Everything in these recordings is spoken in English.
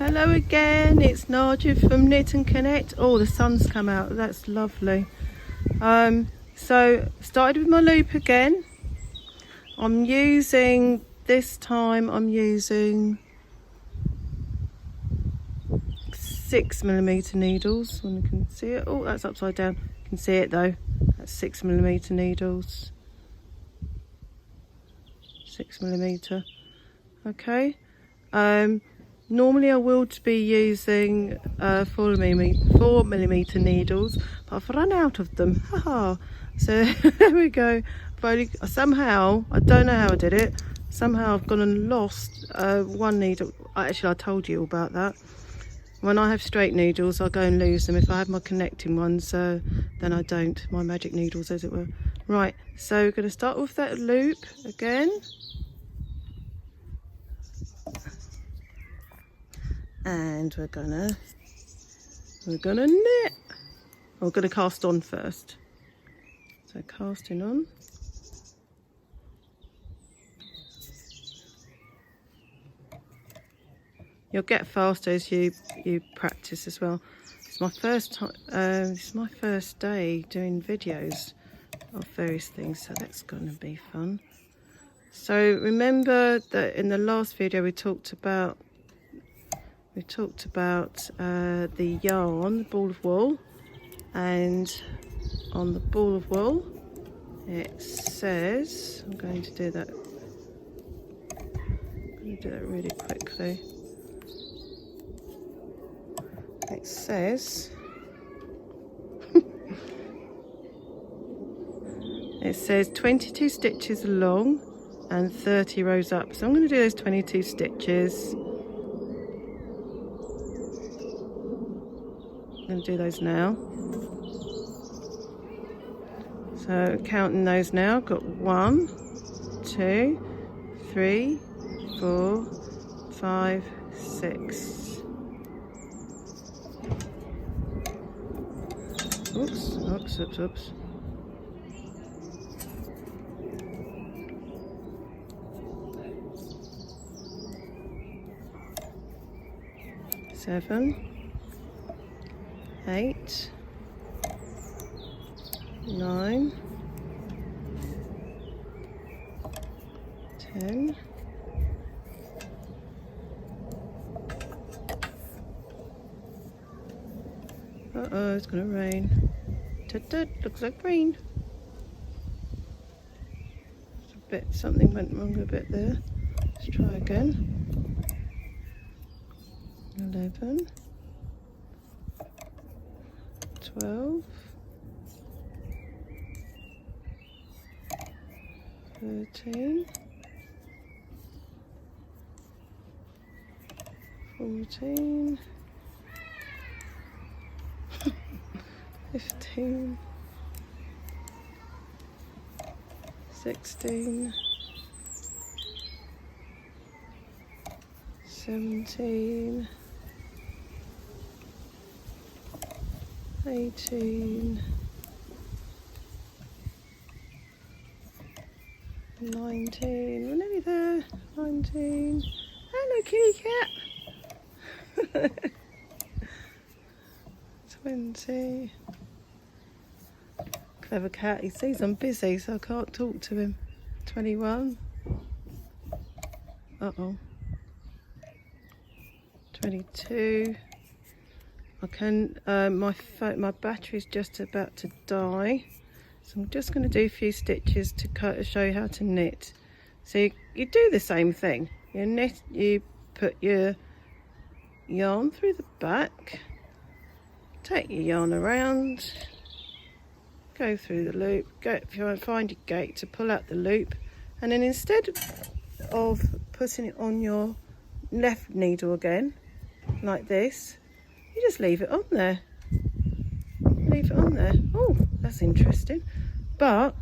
Hello again, it's Nadia from Knit and Connect. Oh, the sun's come out, that's lovely. So started with my loop again. I'm using 6mm needles, when you can see it. Oh, that's upside down, you can see it though. That's 6mm needles. 6mm. Okay. Normally I would be using 4mm needles, but I've run out of them. Haha. So there we go. Somehow, I don't know how I did it, somehow I've gone and lost one needle. Actually, I told you all about that. When I have straight needles, I'll go and lose them. If I have my connecting ones, then I don't. My magic needles, as it were. Right, so we're going to start with that loop again. And we're gonna knit. We're gonna cast on first. So casting on. You'll get faster as you practice as well. It's my first time. It's my first day doing videos of various things, so that's gonna be fun. So remember that in the last video we talked about the yarn, the ball of wool, and on the ball of wool it says, I'm going to do that really quickly. It says it says 22 stitches along and 30 rows up, so I'm going to do those 22 stitches. I'm going to do those now. So counting those now, got 1, 2, 3, 4, 5, 6. Oops. 7, 8, 9, 10, uh-oh, it's gonna rain. Looks like rain. Something went wrong a bit there. Let's try again. 11, 12, 13, 14, 15, 16, 17, 18, 19, we're nearly there, 19, hello kitty cat, 20, clever cat, he sees I'm busy so I can't talk to him, 21, uh-oh, 22, I can, my battery's just about to die, so I'm just going to do a few stitches to show you how to knit. So you do the same thing, you put your yarn through the back, take your yarn around, go through the loop, if you want to find your gate to pull out the loop, and then instead of putting it on your left needle again, like this, you just leave it on there. Oh, that's interesting. But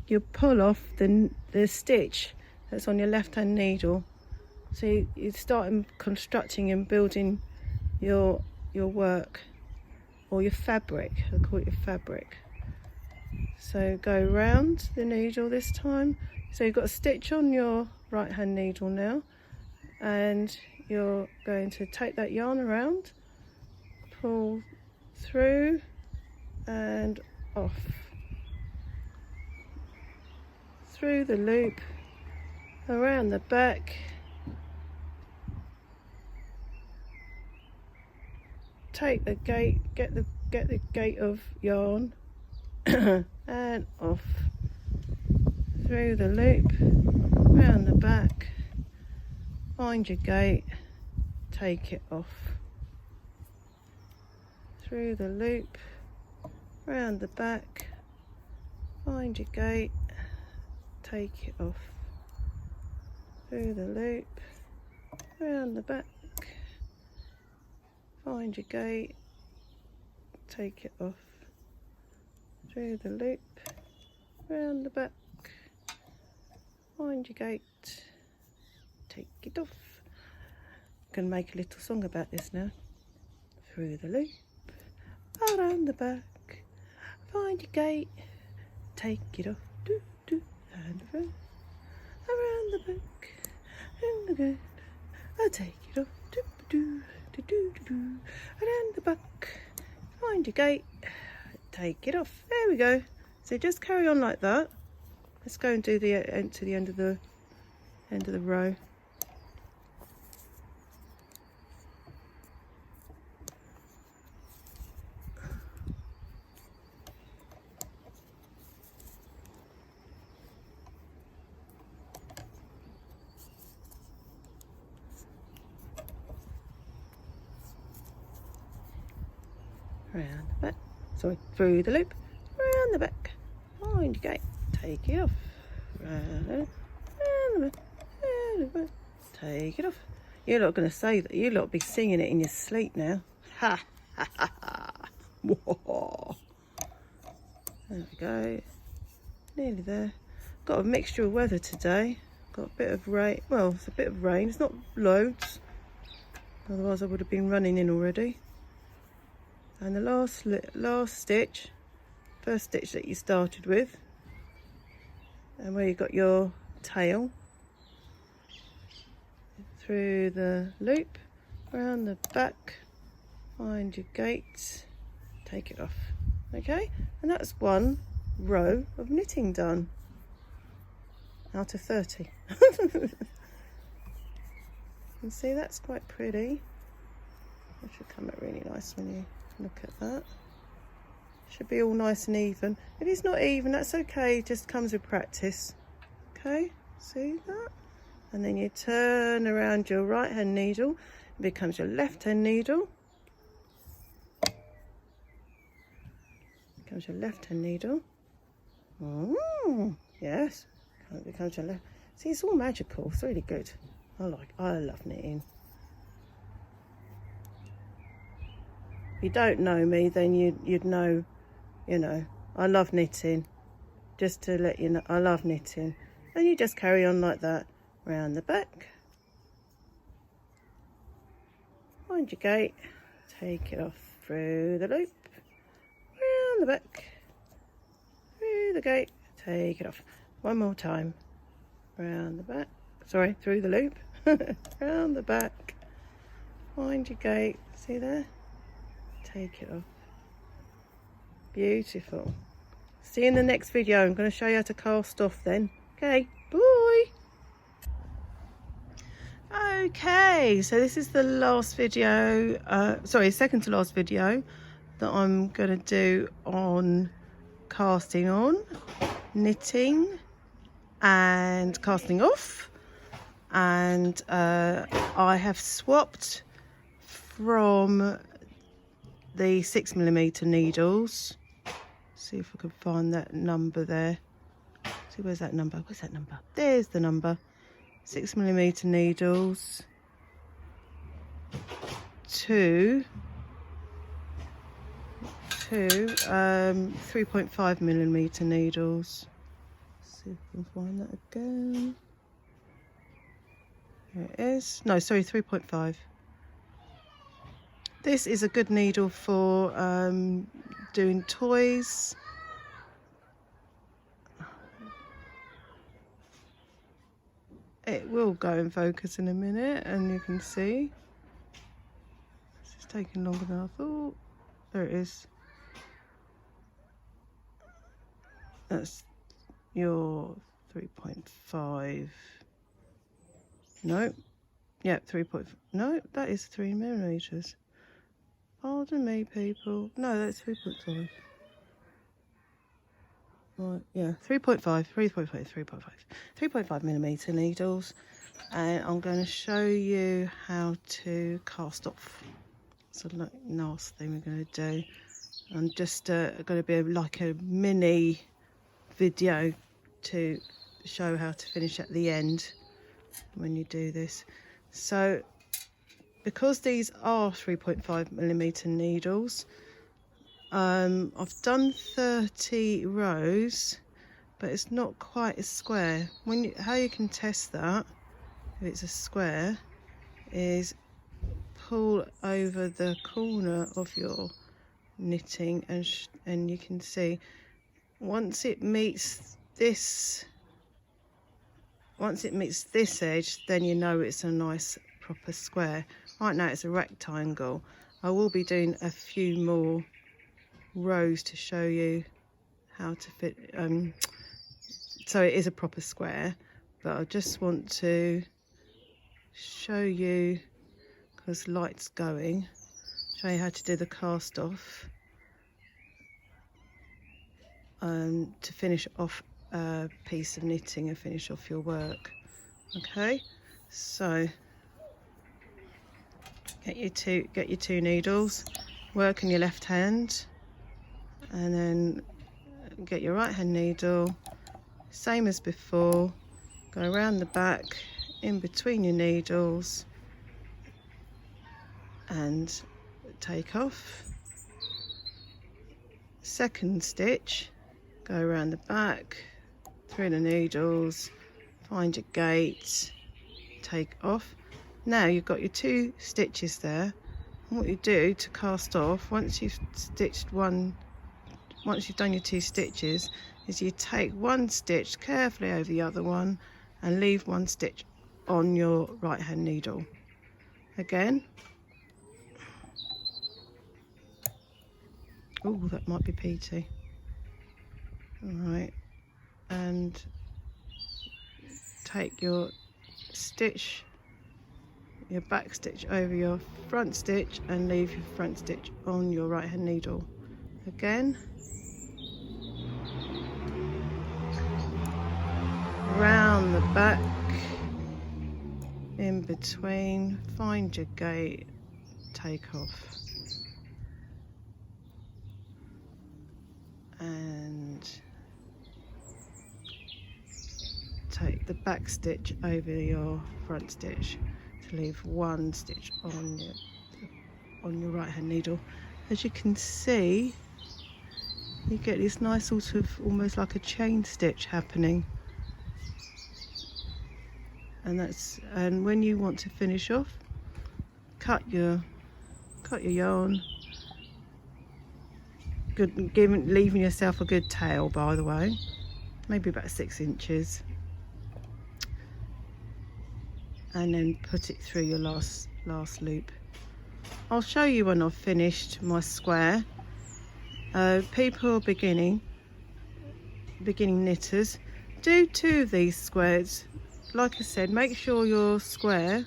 you pull off the stitch that's on your left hand needle. So you start constructing and building your work, or your fabric. I call it your fabric. So go round the needle this time. So you've got a stitch on your right hand needle now, and you're going to take that yarn around, pull through and off, through the loop, around the back, take the gate, get the gate of yarn and off, through the loop, round the back, find your gate, take it off, through the loop, round the back, find your gate, take it off, through the loop, round the back, find your gate, take it off, through the loop, round the back, find your gate, take it off. I can make a little song about this now. Through the loop, around the back, find your gate, take it off, do do, and around the back, and the gate, I take it off, do do do do do do, around the back, find your gate, take it off. There we go. So just carry on like that. Let's go and do the end to the end of the row. Round the back, sorry, through the loop, round the back, find your gate, take it off, round the back, take it off. You're not going to say that, you lot will be singing it in your sleep now. Ha ha ha ha. Whoa. There we go, nearly there. Got a mixture of weather today, got a bit of rain, well it's a bit of rain, it's not loads, otherwise I would have been running in already. And the last stitch, first stitch that you started with, and where you got your tail, through the loop, around the back, find your gate, take it off. Okay, and that's one row of knitting done out of 30. You can see that's quite pretty. It should come out really nice when you look at that. Should be all nice and even. If it's not even, that's okay, it just comes with practice. Okay, see that? And then you turn around your right hand needle, it becomes your left hand needle. Becomes your left hand needle. Yes, it becomes your left. See, it's all magical, it's really good. I love knitting. If you don't know me, then you'd know, you know, I love knitting. Just to let you know, I love knitting. And you just carry on like that, round the back. Find your gate, take it off, through the loop, round the back, through the gate, take it off. One more time, round the back, sorry, through the loop, round the back, find your gate, see there? Take it off. Beautiful. See you in the next video. I'm going to show you how to cast off then. Okay, bye. Okay, so this is the last video, second to last video that I'm going to do on casting on, knitting and casting off. And I have swapped from the 6mm needles. See if I can find that number there. See, where's that number? Where's that number? There's the number. 6mm needles to 3.5mm needles. See if I can find that again. There it is. No, sorry, 3.5. This is a good needle for doing toys. It will go in focus in a minute, and you can see it's taking longer than I thought. There it is. That's your 3.5. No. Yeah, 3.5. No, that is 3mm. Pardon me, people. No, that's 3.5. Right, yeah, 3.5 millimeter needles, and I'm going to show you how to cast off. So the last thing we're going to do, I'm just going to be like a mini video to show how to finish at the end when you do this. So because these are 3.5 millimeter needles, I've done 30 rows, but it's not quite a square. How you can test that if it's a square is pull over the corner of your knitting, and you can see once it meets this edge, then you know it's a nice proper square. Right now it's a rectangle. I will be doing a few more rows to show you how to fit, so it is a proper square, but I just want to show you, because light's going, show you how to do the cast off to finish off a piece of knitting and finish off your work. Okay, so get your two needles, work in your left hand, and then get your right hand needle, same as before, go around the back in between your needles and take off. Second stitch, go around the back through the needles, find your gate, take off. Now you've got your two stitches there, and what you do to cast off, once you've done your two stitches, is you take one stitch carefully over the other one and leave one stitch on your right hand needle. Again. Oh, that might be peaty. Alright, and take your stitch, your back stitch over your front stitch and leave your front stitch on your right hand needle. Again. Round the back, in between, find your gate, take off, and take the back stitch over your front stitch to leave one stitch on your right hand needle. As you can see, you get this nice sort of almost like a chain stitch happening. And when you want to finish off, cut your yarn, leaving yourself a good tail, by the way, maybe about 6 inches, and then put it through your last loop. I'll show you when I've finished my square. People beginning knitters, do 2 of these squares. Like I said, make sure your square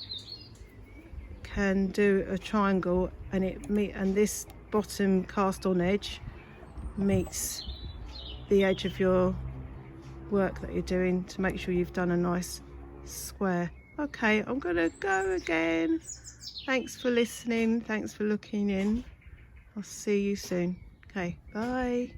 can do a triangle, and this bottom cast on edge meets the edge of your work that you're doing, to make sure you've done a nice square. Okay, I'm gonna go again. Thanks for listening, thanks for looking in. I'll see you soon. Okay, bye.